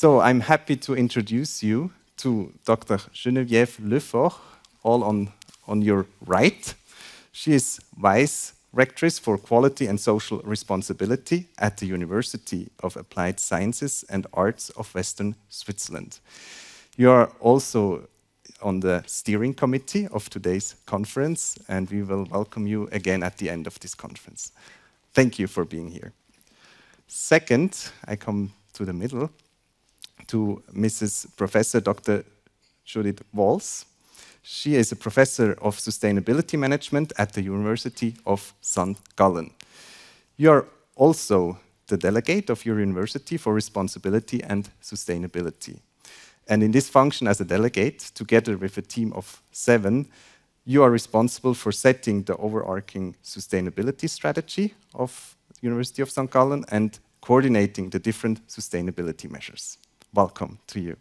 So I'm happy to introduce you to Dr. Geneviève Lefort, all on your right. She is Vice-Rectrice for Quality and Social Responsibility at the University of Applied Sciences and Arts of Western Switzerland. You are also on the steering committee of today's conference, and we will welcome you again at the end of this conference. Thank you for being here. Second, I come to the middle, to Mrs. Professor Dr. Judith Walls. She is a professor of sustainability management at the University of St. Gallen. You are also the delegate of your university for responsibility and sustainability. And in this function as a delegate, together with a team of 7, you are responsible for setting the overarching sustainability strategy of the University of St. Gallen and coordinating the different sustainability measures. Welcome to you.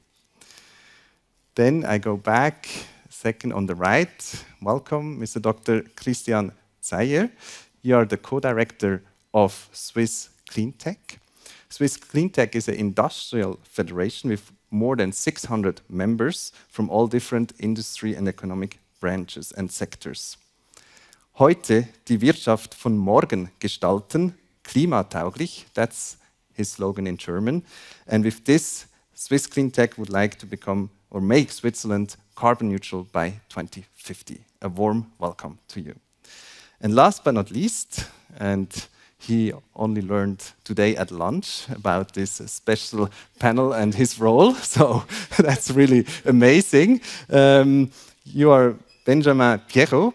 Then I go back, second on the right. Welcome, Mr. Dr. Christian Zeyer. You are the co-director of swisscleantech. swisscleantech is an industrial federation with more than 600 members from all different industry and economic branches and sectors. Heute die Wirtschaft von morgen gestalten, klimatauglich, that's his slogan in German. And with this, swisscleantech would like to become or make Switzerland carbon neutral by 2050. A warm welcome to you. And last but not least, and he only learned today at lunch about this special panel and his role, so that's really amazing. You are Benjamin Pierroz.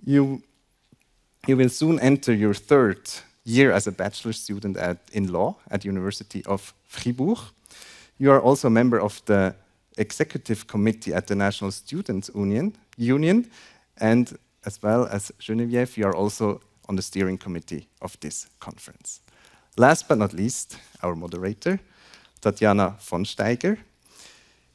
You will soon enter your 3rd year as a bachelor student in law at University of Fribourg. You are also a member of the executive committee at the National Students Union, and as well as Geneviève, you are also on the steering committee of this conference. Last but not least, our moderator, Tatjana von Steiger.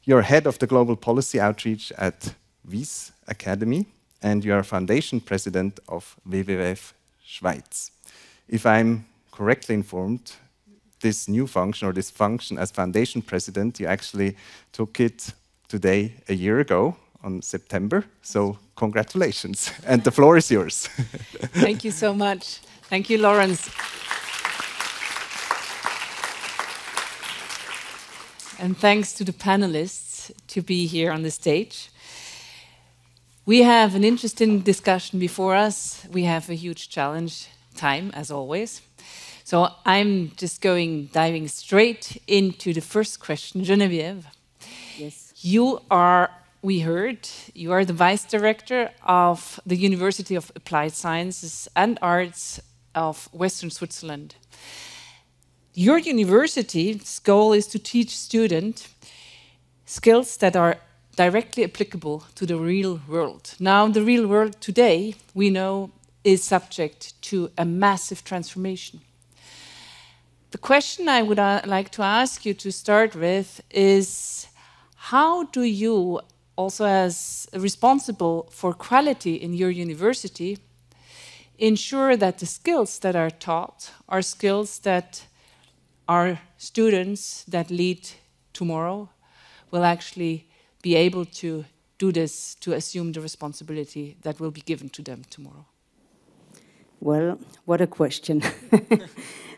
You're head of the global policy outreach at Wyss Academy, and you are foundation president of WWF Schweiz. If I'm correctly informed, this new function, or this function as foundation president, you actually took it today a year ago on September, so congratulations, and the floor is yours. Thank you so much. Thank you, Lawrence. And thanks to the panelists to be here on the stage. We have an interesting discussion before us. We have a huge challenge, time, as always. So I'm just diving straight into the first question. Geneviève, yes. We heard, you are the Vice Director of the University of Applied Sciences and Arts of Western Switzerland. Your university's goal is to teach students skills that are directly applicable to the real world. Now, the real world today, we know, is subject to a massive transformation. The question I would like to ask you to start with is, how do you, also as responsible for quality in your university, ensure that the skills that are taught are skills that our students that lead tomorrow will actually be able to do this, to assume the responsibility that will be given to them tomorrow? Well, what a question.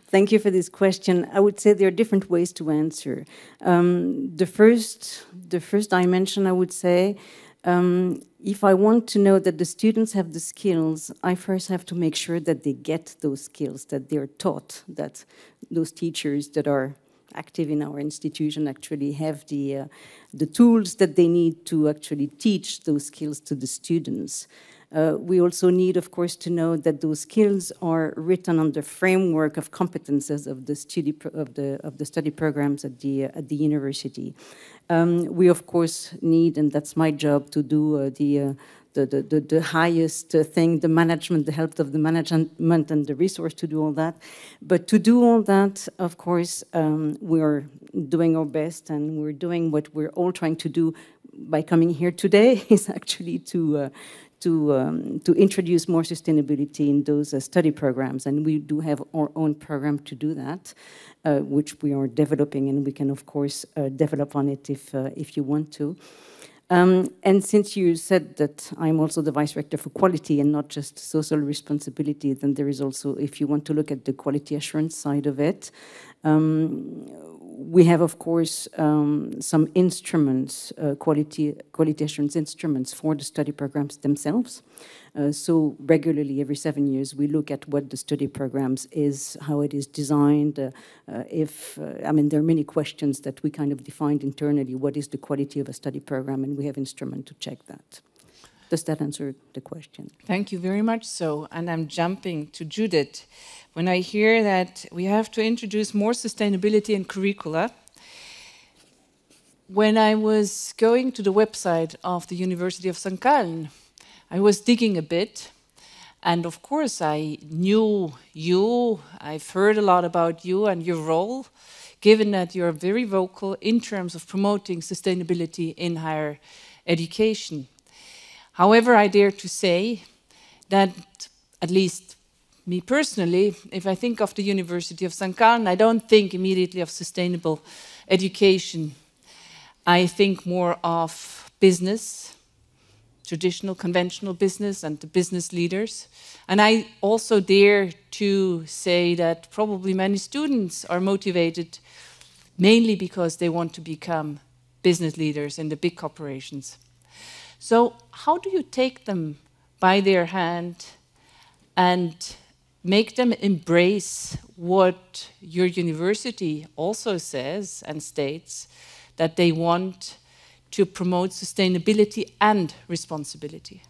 Thank you for this question. I would say there are different ways to answer. The first dimension, I would say, if I want to know that the students have the skills, I first have to make sure that they get those skills, that they're taught, that those teachers that are active in our institution actually have the tools that they need to actually teach those skills to the students. We also need, of course, to know that those skills are written on the framework of competences of the study programs at the university. We, of course, need, and that's my job, to do the highest thing, the management, the help of the management and the resource to do all that. But to do all that, of course, we're doing our best, and we're doing what we're all trying to do by coming here today, is actually to to introduce more sustainability in those study programs, and we do have our own program to do that, which we are developing, and we can of course develop on it if you want to. And since you said that I'm also the Vice Rector for Quality and not just social responsibility, then there is also, if you want to look at the quality assurance side of it, we have, of course, some instruments, quality assurance instruments for the study programs themselves. So regularly, every 7 years, we look at what the study programs is, how it is designed. I mean, there are many questions that we kind of defined internally. What is the quality of a study program? And we have instruments to check that. Does that answer the question? Thank you very much so. And I'm jumping to Judith. When I hear that we have to introduce more sustainability in curricula, when I was going to the website of the University of St. Gallen, I was digging a bit. And of course, I knew you. I've heard a lot about you and your role, given that you're very vocal in terms of promoting sustainability in higher education. However, I dare to say that, at least me personally, if I think of the University of St. Gallen, I don't think immediately of sustainable education. I think more of business, traditional, conventional business, and the business leaders. And I also dare to say that probably many students are motivated mainly because they want to become business leaders in the big corporations. So how do you take them by their hand and make them embrace what your university also says and states, that they want to promote sustainability and responsibility?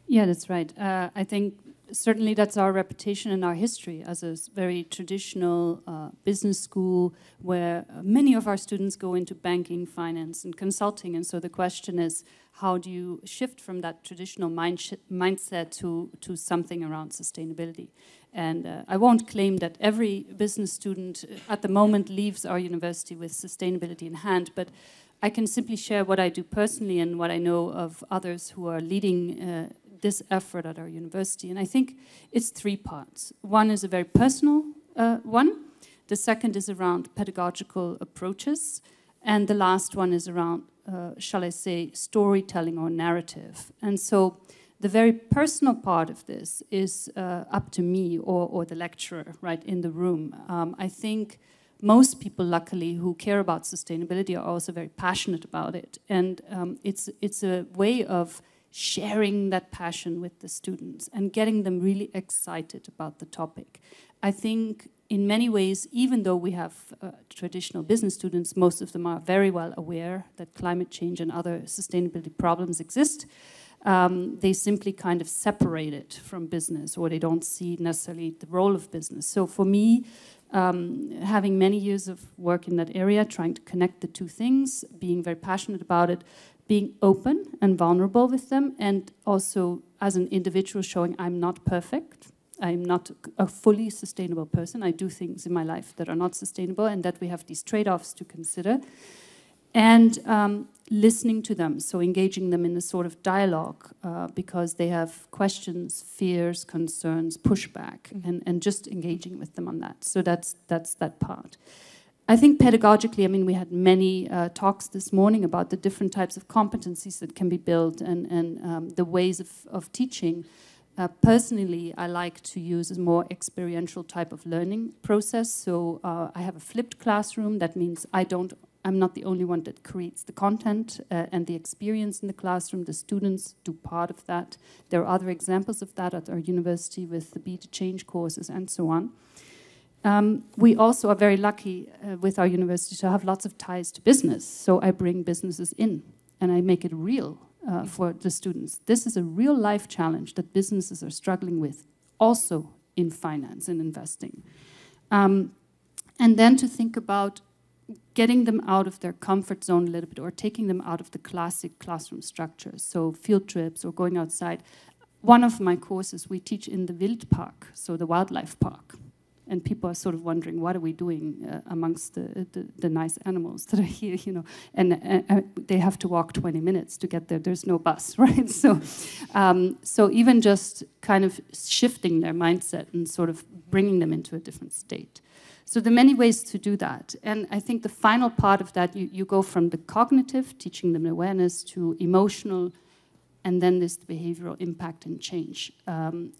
Yeah, that's right. I think certainly that's our reputation and our history as a very traditional business school where many of our students go into banking, finance, and consulting. And so the question is, how do you shift from that traditional mindset to something around sustainability? And I won't claim that every business student at the moment leaves our university with sustainability in hand, but I can simply share what I do personally and what I know of others who are leading this effort at our university. And I think it's 3 parts. One is a very personal one. The second is around pedagogical approaches. And the last one is around, shall I say, storytelling or narrative. And so the very personal part of this is up to me or the lecturer right in the room. I think most people, luckily, who care about sustainability are also very passionate about it. And it's a way of sharing that passion with the students and getting them really excited about the topic. I think in many ways, even though we have traditional business students, most of them are very well aware that climate change and other sustainability problems exist. They simply kind of separate it from business, or they don't see necessarily the role of business. So for me, having many years of work in that area, trying to connect the two things, being very passionate about it, being open and vulnerable with them, and also as an individual showing I'm not perfect, I'm not a fully sustainable person, I do things in my life that are not sustainable, and that we have these trade-offs to consider. And listening to them, so engaging them in a sort of dialogue, because they have questions, fears, concerns, pushback, and just engaging with them on that. So that's that part. I think pedagogically, I mean, we had many talks this morning about the different types of competencies that can be built and the ways of teaching. Personally, I like to use a more experiential type of learning process. So I have a flipped classroom. That means I'm not the only one that creates the content and the experience in the classroom. The students do part of that. There are other examples of that at our university with the Be to Change courses and so on. We also are very lucky with our university to have lots of ties to business. So I bring businesses in and I make it real for the students. This is a real life challenge that businesses are struggling with, also in finance and investing. And then to think about getting them out of their comfort zone a little bit, or taking them out of the classic classroom structures, so field trips or going outside. One of my courses we teach in the Wildpark, so the wildlife park. And people are sort of wondering, what are we doing amongst the nice animals that are here, you know? And they have to walk 20 minutes to get there. There's no bus, right? So, so even just kind of shifting their mindset and sort of bringing them into a different state. So there are many ways to do that. And I think the final part of that, you go from the cognitive, teaching them awareness, to emotional, and then this behavioral impact and change.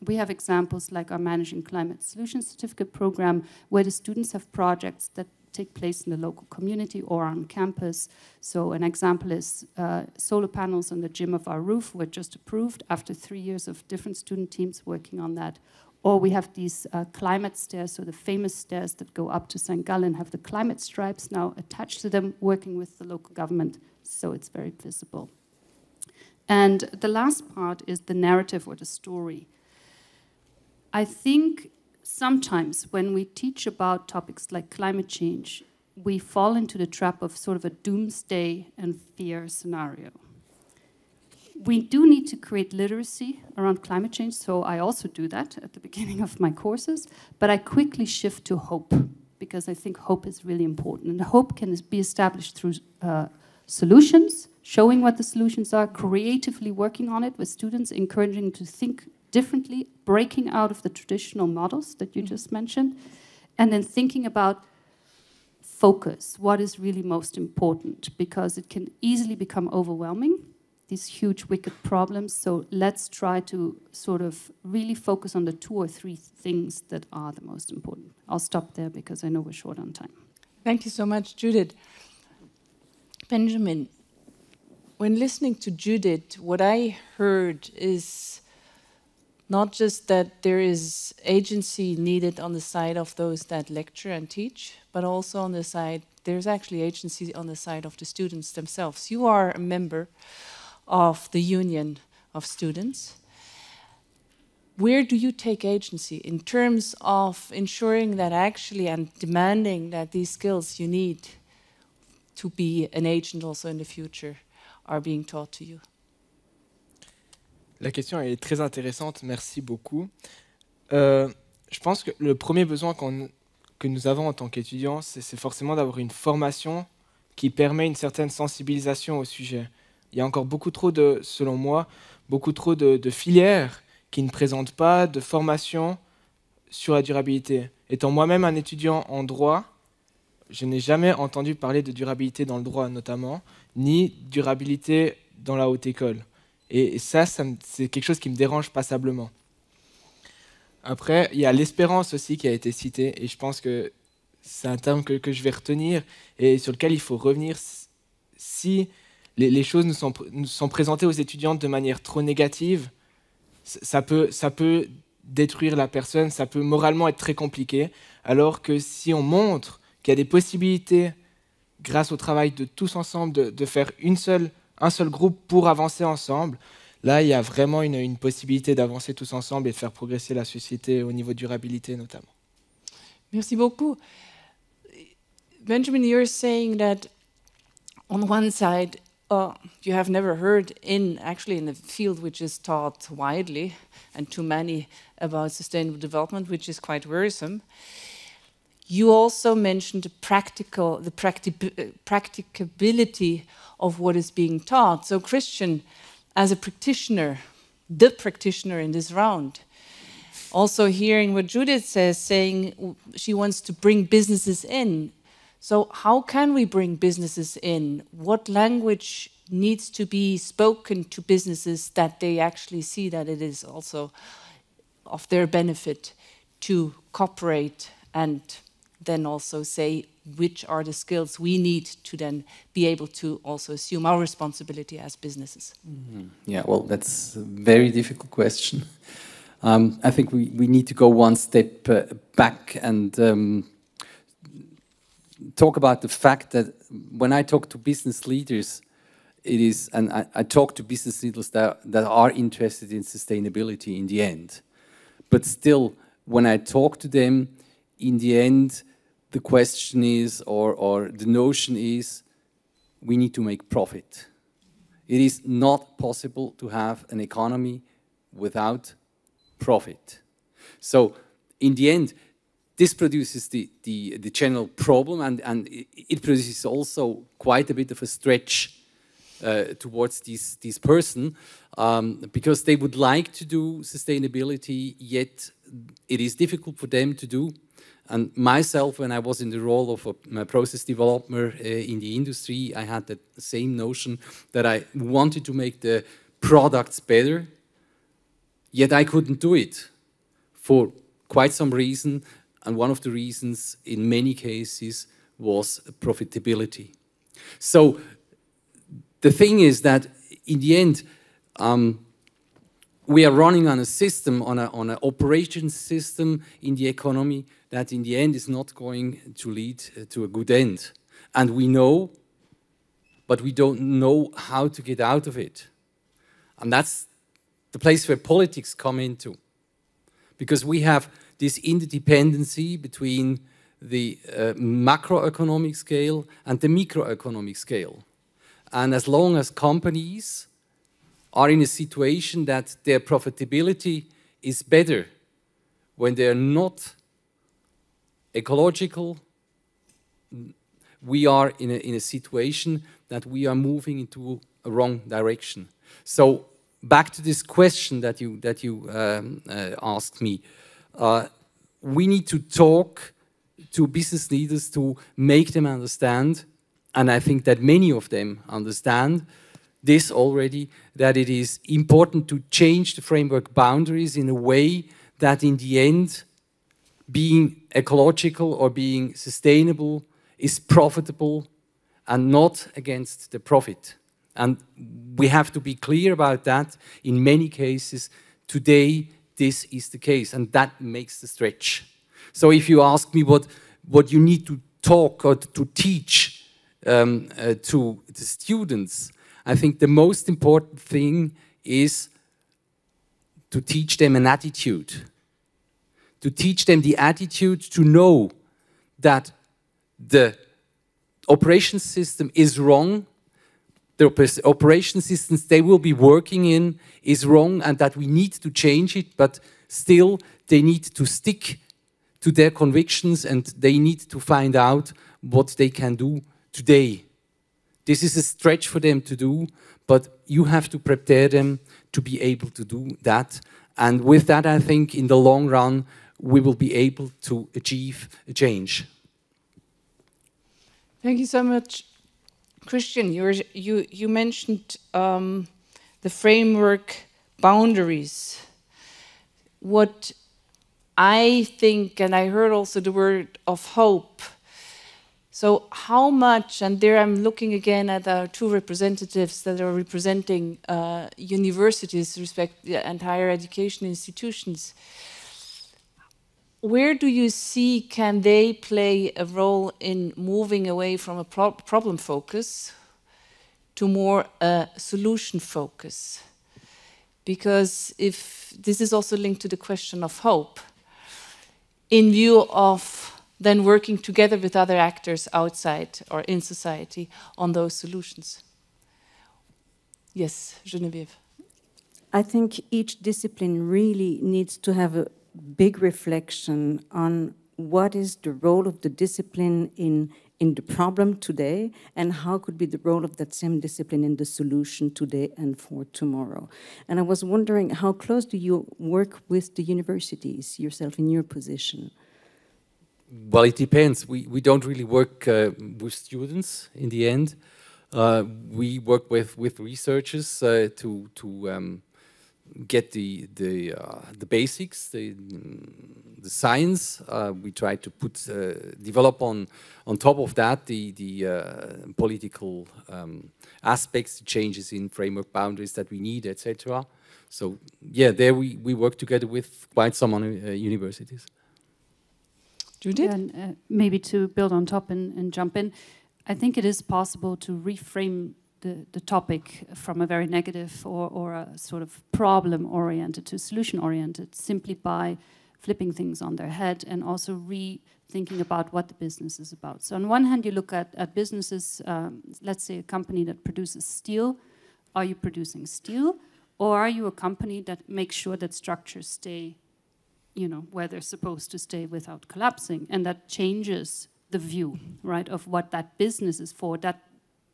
We have examples like our Managing Climate Solutions Certificate program, where the students have projects that take place in the local community or on campus. So an example is solar panels on the gym of our roof were just approved after 3 years of different student teams working on that. Or we have these climate stairs, so the famous stairs that go up to St. Gallen have the climate stripes now attached to them, working with the local government, so it's very visible. And the last part is the narrative or the story. I think sometimes when we teach about topics like climate change, we fall into the trap of sort of a doomsday and fear scenario. We do need to create literacy around climate change, so I also do that at the beginning of my courses, but I quickly shift to hope, because I think hope is really important. And hope can be established through solutions, showing what the solutions are, creatively working on it with students, encouraging to think differently, breaking out of the traditional models that you just mentioned, and then thinking about focus, what is really most important, because it can easily become overwhelming, these huge, wicked problems. So let's try to sort of really focus on the 2 or 3 things that are the most important. I'll stop there because I know we're short on time. Thank you so much, Judith. Benjamin, when listening to Judith, what I heard is not just that there is agency needed on the side of those that lecture and teach, but also on the side, there's actually agency on the side of the students themselves. You are a member of the Union of Students. Where do you take agency in terms of ensuring that actually and demanding that these skills you need to be an agent also in the future are being taught to you? La question est très intéressante, merci beaucoup. Je pense que le premier besoin que nous avons en tant qu'étudiants, c'est forcément d'avoir une formation qui permet une certaine sensibilisation au sujet. Il y a encore beaucoup trop selon moi, beaucoup trop de filières qui ne présentent pas de formation sur la durabilité. Étant moi-même un étudiant en droit, je n'ai jamais entendu parler de durabilité dans le droit notamment, ni durabilité dans la haute école. Et ça c'est quelque chose qui me dérange passablement. Après, il y a l'espérance aussi qui a été citée, et je pense que c'est un terme que je vais retenir et sur lequel il faut revenir si les choses nous sont présentées aux étudiantes de manière trop négative. Ça peut détruire la personne, ça peut moralement être très compliqué, alors que si on montre qu'il y a des possibilités, grâce au travail de tous ensemble, de faire un seul groupe pour avancer ensemble, là, il y a vraiment une possibilité d'avancer tous ensemble et de faire progresser la société au niveau de durabilité notamment. Merci beaucoup. Benjamin, you're saying that on one side, you have never heard actually in a field which is taught widely and too many about sustainable development, which is quite worrisome. You also mentioned the practicability of what is being taught. So Christian, as a practitioner, the practitioner in this round, also hearing what Judith says, saying she wants to bring businesses in. So how can we bring businesses in? What language needs to be spoken to businesses that they actually see that it is also of their benefit to cooperate, and then also say which are the skills we need to then be able to also assume our responsibility as businesses? Mm-hmm. Yeah, well, that's a very difficult question. I think we need to go one step back and talk about the fact that when I talk to business leaders, it is, and I talk to business leaders that are interested in sustainability in the end. But still, when I talk to them, in the end, the question is, or the notion is, we need to make profit. It is not possible to have an economy without profit. So, in the end, this produces the general problem, and it produces also quite a bit of a stretch towards this person, because they would like to do sustainability, yet it is difficult for them to do. And myself, when I was in the role of a process developer in the industry, I had that same notion that I wanted to make the products better, yet I couldn't do it for quite some reason, and one of the reasons in many cases was profitability. So the thing is that in the end, we are running on a system, on an operations system in the economy that in the end is not going to lead to a good end. And we know, but we don't know how to get out of it. And that's the place where politics come into. Because we have this interdependency between the macroeconomic scale and the microeconomic scale. And as long as companies are in a situation that their profitability is better when they're not ecological, we are in a situation that we are moving into a wrong direction. So back to this question that you asked me, we need to talk to business leaders to make them understand, and I think that many of them understand this already, that it is important to change the framework boundaries in a way that in the end, being ecological or being sustainable is profitable and not against the profit. And we have to be clear about that. In many cases, today, this is the case, and that makes the stretch. So if you ask me what you need to talk or to teach to the students, I think the most important thing is to teach them an attitude. To teach them the attitude to know that the operation system is wrong, the operation systems they will be working in is wrong, and that we need to change it, but still they need to stick to their convictions and they need to find out what they can do today. This is a stretch for them to do, but you have to prepare them to be able to do that. And with that, I think in the long run, we will be able to achieve a change. Thank you so much, Christian. You mentioned the framework boundaries. What I think, and I heard also the word of hope. So how much, and there I'm looking again at our two representatives that are representing universities and higher education institutions. Where do you see can they play a role in moving away from a problem focus to more a solution focus? Because if this is also linked to the question of hope, in view of then working together with other actors outside or in society on those solutions. Yes, Geneviève. I think each discipline really needs to have a big reflection on what is the role of the discipline in the problem today, and how could be the role of that same discipline in the solution today and for tomorrow. And I was wondering, how close do you work with the universities, yourself in your position? Well, it depends. We don't really work with students in the end. We work with researchers to get the basics, the science. We try to develop on top of that the political aspects, changes in framework boundaries that we need, etc. So yeah, there we work together with quite some universities. Judith? And maybe to build on top and jump in, I think it is possible to reframe the topic from a very negative or a sort of problem-oriented to solution-oriented simply by flipping things on their head and also rethinking about what the business is about. So on one hand, you look at businesses, let's say a company that produces steel. Are you producing steel? Or are you a company that makes sure that structures stay you know, where they're supposed to stay without collapsing. And that changes the view, right, of what that business is for. That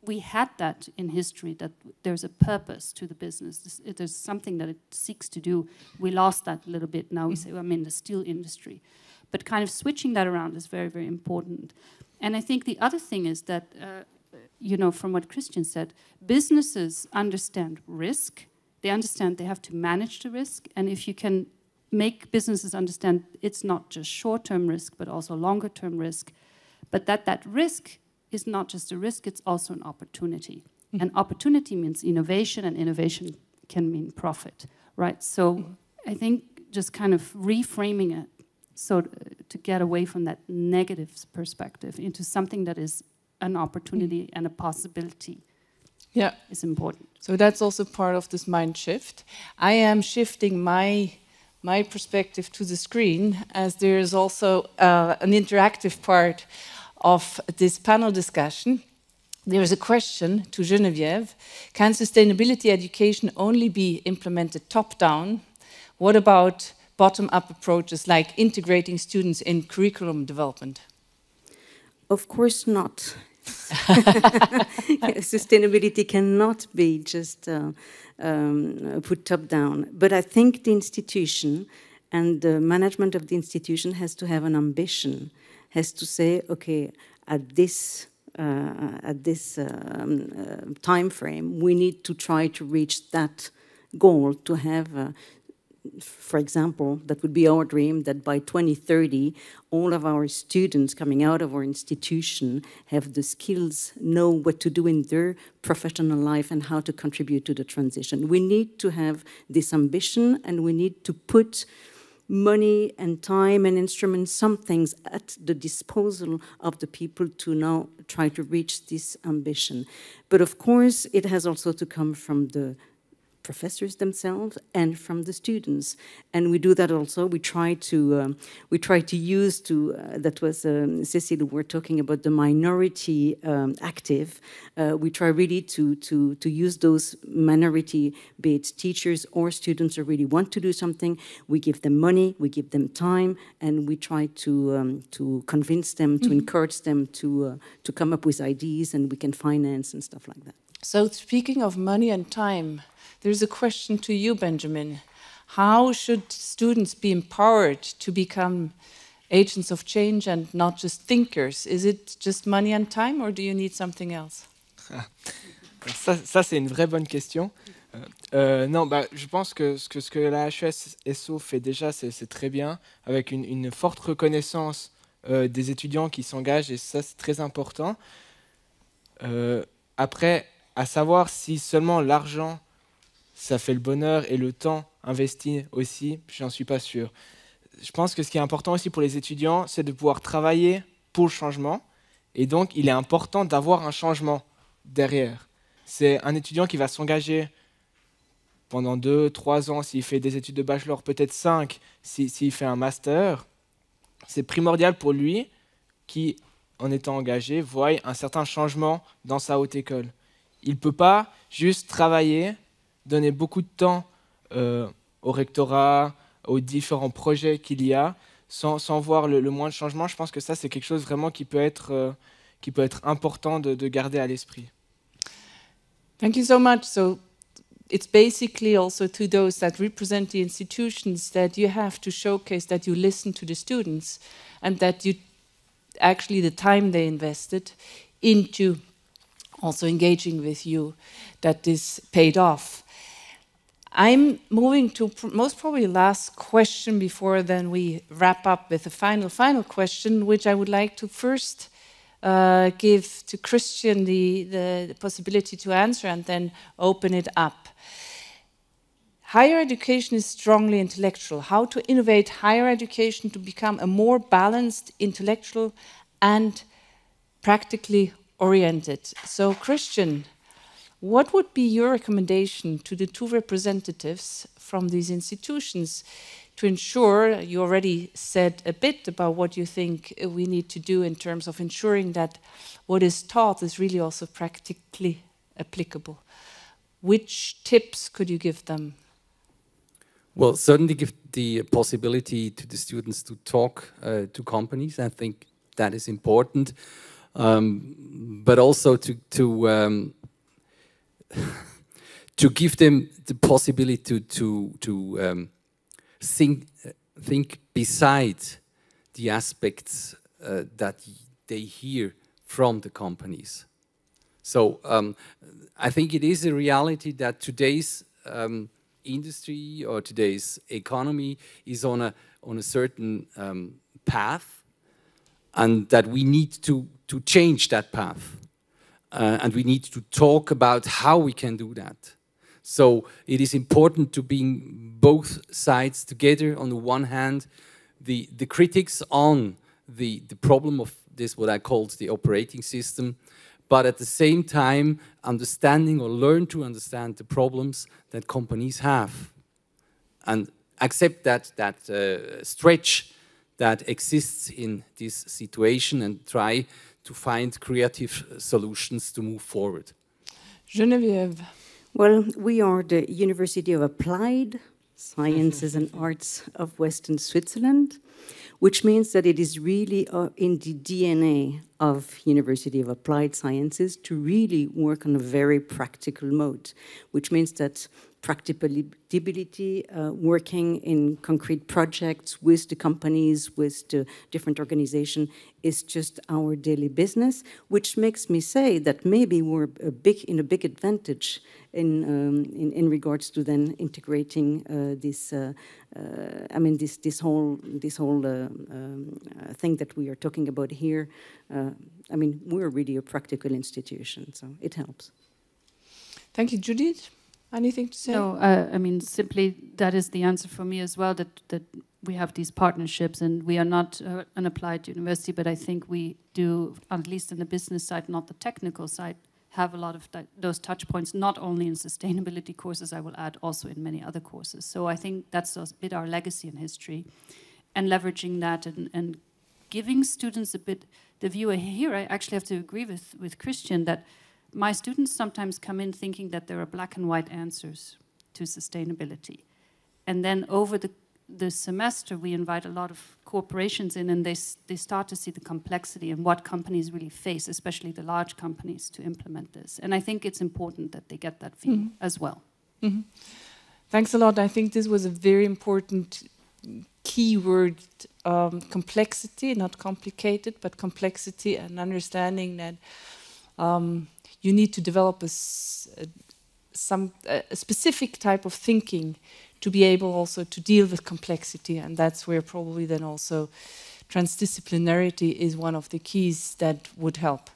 we had that in history, that there's a purpose to the business. There's something that it seeks to do. We lost that a little bit. Now we say, well, I'm in the steel industry. But kind of switching that around is very, very important. And I think the other thing is that, you know, from what Christian said, businesses understand risk. They understand they have to manage the risk. And if you can make businesses understand it's not just short-term risk, but also longer-term risk, but that risk is not just a risk, it's also an opportunity. Mm-hmm. And opportunity means innovation, and innovation can mean profit, right? So I think just kind of reframing it so to get away from that negative perspective into something that is an opportunity and a possibility is important. So that's also part of this mind shift. I am shifting my perspective to the screen, as there is also an interactive part of this panel discussion. There is a question to Geneviève. Can sustainability education only be implemented top-down? What about bottom-up approaches like integrating students in curriculum development? Of course not. Sustainability cannot be just put top-down. But I think the institution and the management of the institution has to have an ambition, has to say, okay, at this time frame, we need to try to reach that goal, to have, for example, that would be our dream, that by 2030, all of our students coming out of our institution have the skills, know what to do in their professional life and how to contribute to the transition. We need to have this ambition, and we need to put money and time and instruments, some things at the disposal of the people to now try to reach this ambition. But of course, it has also to come from the professors themselves and from the students, and we do that also. We try to use that was Cecile, who were talking about the minority active. We try really to use those minority, be it teachers or students, who really want to do something. We give them money, we give them time, and we try to convince them, to encourage them to come up with ideas, and we can finance and stuff like that. So speaking of money and time, there's a question to you, Benjamin. How should students be empowered to become agents of change and not just thinkers? Is it just money and time, or do you need something else? Ça c'est une vraie bonne question. Non, je pense que ce que la HES-SO fait déjà, c'est très bien, avec une forte reconnaissance des étudiants qui s'engagent, et ça c'est très important. Après, à savoir si seulement l'argent ça fait le bonheur et le temps investi aussi, j'en suis pas sûr. Je pense que ce qui est important aussi pour les étudiants, c'est de pouvoir travailler pour le changement, et donc il est important d'avoir un changement derrière. C'est un étudiant qui va s'engager pendant 2-3 ans, s'il fait des études de bachelor, peut-être 5, s'il fait un master. C'est primordial pour lui qui, en étant engagé, voit un certain changement dans sa haute école. Il ne peut pas juste travailler, donner beaucoup de temps au rectorat, aux différents projets qu'il y a, sans voir le moindre changement. Je pense que ça, c'est quelque chose vraiment qui peut être important de garder à l'esprit. Thank you so much. So it's basically also to those that represent the institutions that you have to showcase that you listen to the students, and that you actually the time they invested into also engaging with you, that this paid off. I'm moving to most probably last question before then we wrap up with a final question, which I would like to first give to Christian the possibility to answer, and then open it up. Higher education is strongly intellectual. How to innovate higher education to become a more balanced, intellectual and practically oriented. So Christian, what would be your recommendation to the two representatives from these institutions to ensure, you already said a bit about what you think we need to do in terms of ensuring that what is taught is really also practically applicable? Which tips could you give them? Well, certainly give the possibility to the students to talk to companies. I think that is important, but also to give them the possibility to think beside the aspects that they hear from the companies. So I think it is a reality that today's industry or today's economy is on a certain path, and that we need to change that path, and we need to talk about how we can do that. So it is important to bring both sides together. On the one hand, the critics on the problem of this, what I called the operating system, but at the same time understanding or learn to understand the problems that companies have, and accept that stretch that exists in this situation and try to find creative solutions to move forward. Geneviève. Well, we are the University of Applied Sciences and Arts of Western Switzerland, which means that it is really in the DNA of University of Applied Sciences to really work on a very practical mode, which means that practicability, working in concrete projects with the companies, with the different organizations, is just our daily business, which makes me say that maybe we're in a big advantage in regards to then integrating this whole thing that we are talking about here. I mean, we're really a practical institution, so it helps. Thank you, Judith. Anything to say? No, I mean, simply that is the answer for me as well, that we have these partnerships, and we are not an applied university, but I think we do, at least in the business side, not the technical side, have a lot of those touch points, not only in sustainability courses, I will add, also in many other courses. So I think that's a bit our legacy in history, and leveraging that and giving students a bit the view. Here I actually have to agree with Christian that my students sometimes come in thinking that there are black and white answers to sustainability. And then over the semester, we invite a lot of corporations in, and they start to see the complexity and what companies really face, especially the large companies, to implement this. And I think it's important that they get that view as well. Mm-hmm. Thanks a lot. I think this was a very important keyword, complexity, not complicated, but complexity, and understanding that you need to develop a specific type of thinking to be able also to deal with complexity, and that's where probably then also transdisciplinarity is one of the keys that would help.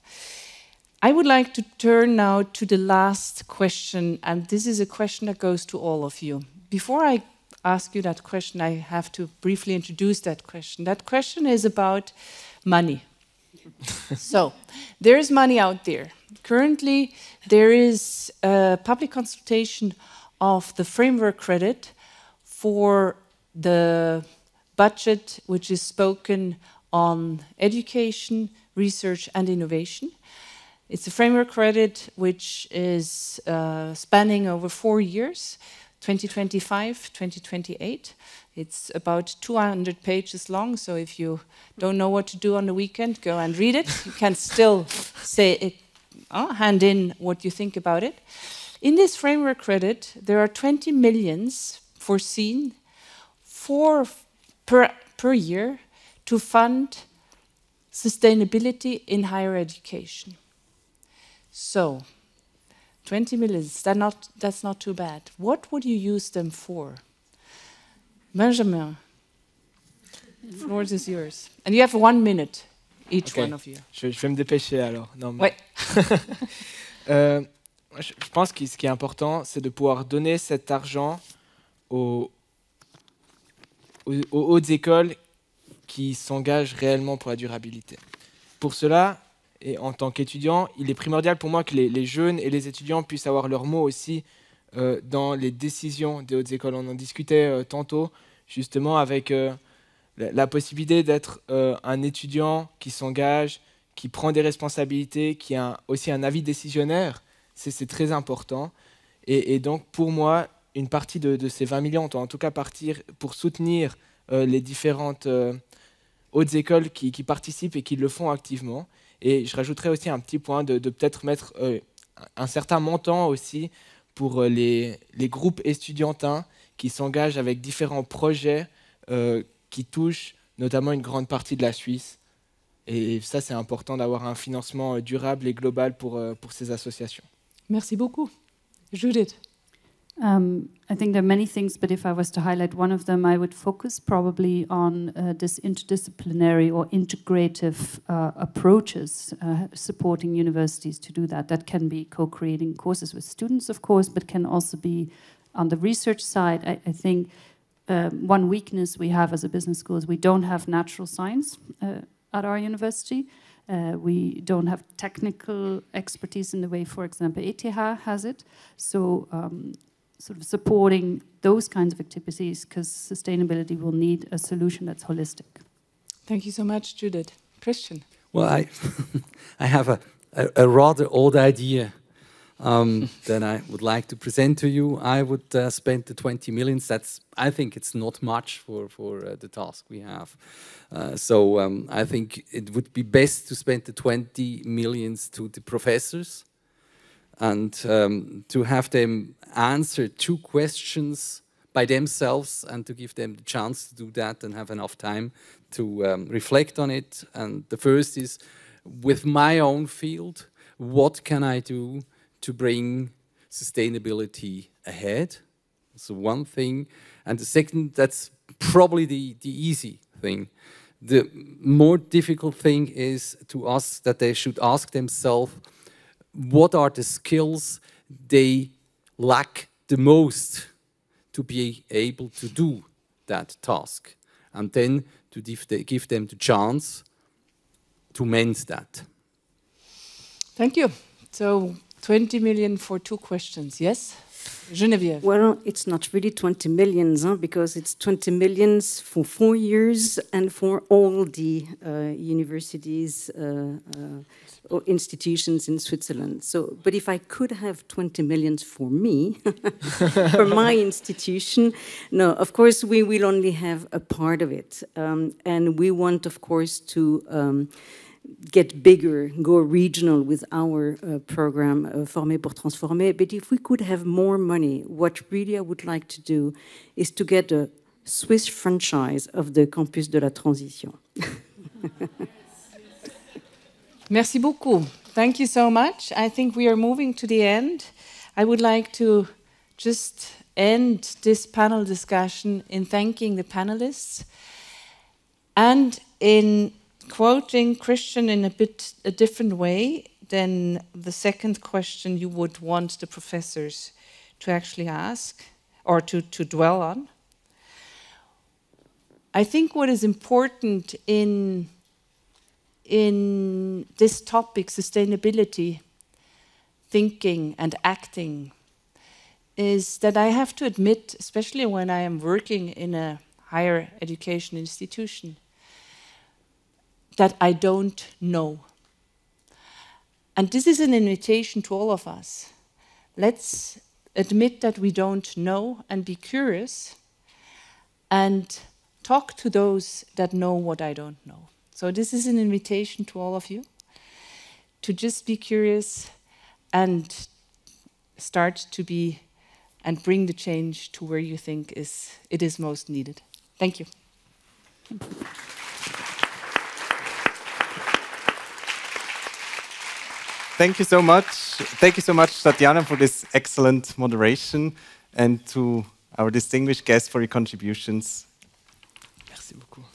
I would like to turn now to the last question, and this is a question that goes to all of you. Before I ask you that question, I have to briefly introduce that question. That question is about money. So, there is money out there. Currently, there is a public consultation of the framework credit for the budget which is spoken on education, research and innovation. It's a framework credit which is spanning over 4 years, 2025, 2028. It's about 200 pages long, so if you don't know what to do on the weekend, go and read it. You can still say it, hand in what you think about it. In this framework credit, there are 20 millions foreseen per year to fund sustainability in higher education. So, 20 millions, that's not too bad. What would you use them for? Benjamin, the floor is yours. And you have 1 minute, each one of you. Je vais me dépêcher alors. Non, mais... Ouais. Je pense que ce qui est important, c'est de pouvoir donner cet argent aux hautes écoles qui s'engagent réellement pour la durabilité. Pour cela, et en tant qu'étudiant, il est primordial pour moi que les jeunes et les étudiants puissent avoir leur mot aussi dans les décisions des hautes écoles. On en discutait tantôt, justement, avec la possibilité d'être un étudiant qui s'engage, qui prend des responsabilités, qui a aussi un avis décisionnaire. C'est très important. Et donc, pour moi, une partie de ces 20 millions, en tout cas partir pour soutenir les différentes hautes écoles qui participent et qui le font activement. Et je rajouterais aussi un petit point de peut-être mettre un certain montant aussi pour les groupes estudiantins qui s'engagent avec différents projets qui touchent notamment une grande partie de la Suisse. Et ça, c'est important d'avoir un financement durable et global pour ces associations. Merci beaucoup. Judith. I think there are many things, but if I was to highlight one of them, I would focus probably on this interdisciplinary or integrative approaches supporting universities to do that. That can be co-creating courses with students, of course, but can also be on the research side. I think one weakness we have as a business school is we don't have natural science at our university. We don't have technical expertise in the way, for example, ETH has it. So sort of supporting those kinds of activities, because sustainability will need a solution that's holistic. Thank you so much, Judith. Christian. Well, I have a rather old idea that I would like to present to you. I would spend the 20 millions. I think it's not much for the task we have. So I think it would be best to spend the 20 millions to the professors and to have them answer 2 questions by themselves and to give them the chance to do that and have enough time to reflect on it. And the first is, with my own field, what can I do to bring sustainability ahead? So one thing. And the second, that's probably the easy thing. The more difficult thing is that they should ask themselves, what are the skills they lack the most to be able to do that task? And then to give them the chance to mend that. Thank you. So 20 million for 2 questions, yes? Geneviève. Well, it's not really 20 millions, because it's 20 millions for 4 years and for all the universities or institutions in Switzerland. So, but if I could have 20 millions for me, for my institution, no, of course we will only have a part of it. And we want, of course, to get bigger, go regional with our program, Former pour Transformer. But if we could have more money, what really I would like to do is to get a Swiss franchise of the Campus de la Transition. Merci beaucoup. Thank you so much. I think we are moving to the end. I would like to just end this panel discussion in thanking the panelists and in quoting Christian in a different way than the second question you would want the professors to actually ask or to dwell on. I think what is important in this topic, sustainability, thinking and acting, is that I have to admit, especially when I am working in a higher education institution, that I don't know. And this is an invitation to all of us. Let's admit that we don't know and be curious and talk to those that know what I don't know. So this is an invitation to all of you to just be curious and start to be and bring the change to where you think it is most needed. Thank you. Thank you so much. Thank you so much, Tatjana, for this excellent moderation, and to our distinguished guests for your contributions. Merci beaucoup.